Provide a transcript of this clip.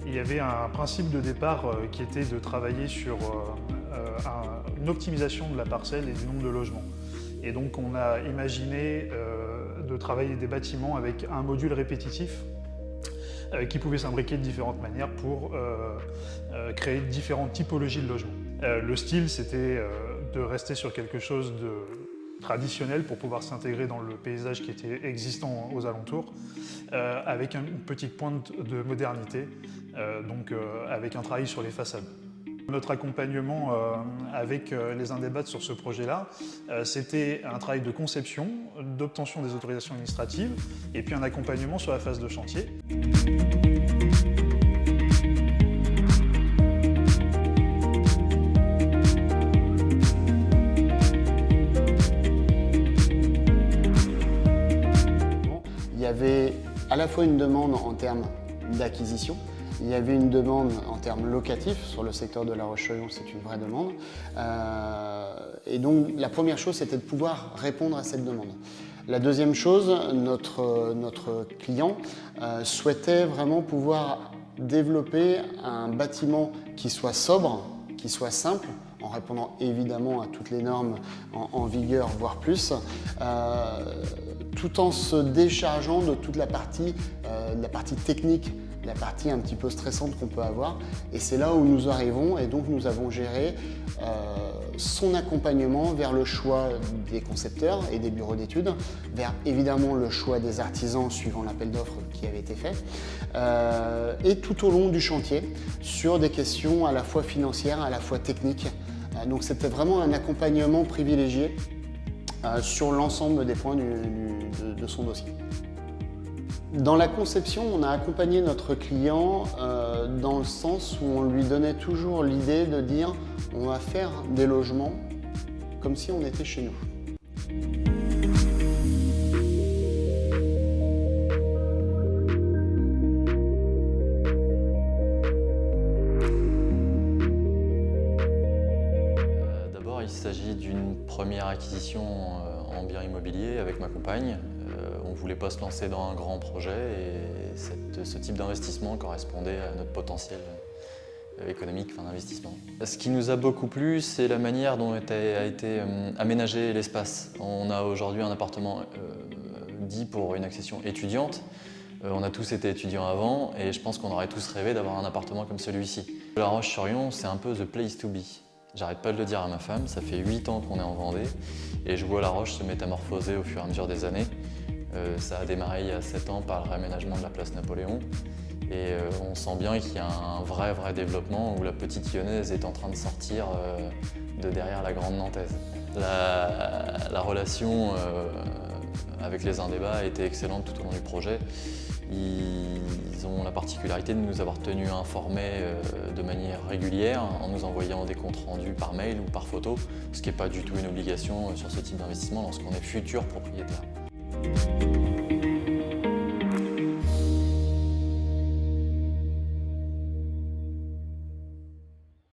Il y avait un principe de départ qui était de travailler sur une optimisation de la parcelle et du nombre de logements. Et donc on a imaginé de travailler des bâtiments avec un module répétitif qui pouvait s'imbriquer de différentes manières pour créer différentes typologies de logements. Le style, c'était de rester sur quelque chose de traditionnel pour pouvoir s'intégrer dans le paysage qui était existant aux alentours, avec une petite pointe de modernité, avec un travail sur les façades. Notre accompagnement avec les Indébat sur ce projet-là, c'était un travail de conception, d'obtention des autorisations administratives, et puis un accompagnement sur la phase de chantier. Il y avait à la fois une demande en termes d'acquisition, il y avait une demande en termes locatifs. Sur le secteur de La Roche-sur-Yon, c'est une vraie demande. Et donc la première chose, c'était de pouvoir répondre à cette demande. La deuxième chose, notre client souhaitait vraiment pouvoir développer un bâtiment qui soit sobre, qui soit simple, en répondant évidemment à toutes les normes en vigueur, voire plus, tout en se déchargeant de toute la partie technique, la partie un petit peu stressante qu'on peut avoir. Et c'est là où nous arrivons, et donc nous avons géré son accompagnement vers le choix des concepteurs et des bureaux d'études, vers évidemment le choix des artisans suivant l'appel d'offres qui avait été fait, et tout au long du chantier sur des questions à la fois financières, à la fois techniques. Donc c'était vraiment un accompagnement privilégié sur l'ensemble des points de son dossier. Dans la conception, on a accompagné notre client dans le sens où on lui donnait toujours l'idée de dire on va faire des logements comme si on était chez nous. D'abord, il s'agit d'une première acquisition en bien immobilier avec ma compagne. On ne voulait pas se lancer dans un grand projet et ce type d'investissement correspondait à notre potentiel économique, d'investissement. Ce qui nous a beaucoup plu, c'est la manière dont a été aménagé l'espace. On a aujourd'hui un appartement dit pour une accession étudiante. On a tous été étudiants avant et je pense qu'on aurait tous rêvé d'avoir un appartement comme celui-ci. La Roche-sur-Yon, c'est un peu the place to be. J'arrête pas de le dire à ma femme, ça fait 8 ans qu'on est en Vendée et je vois La Roche se métamorphoser au fur et à mesure des années. Ça a démarré il y a 7 ans par le réaménagement de la place Napoléon et on sent bien qu'il y a un vrai développement où la petite Lyonnaise est en train de sortir de derrière la grande Nantaise. La relation avec les Indébat a été excellente tout au long du projet. Ils ont la particularité de nous avoir tenus informés de manière régulière en nous envoyant des comptes rendus par mail ou par photo, ce qui n'est pas du tout une obligation sur ce type d'investissement lorsqu'on est futur propriétaire.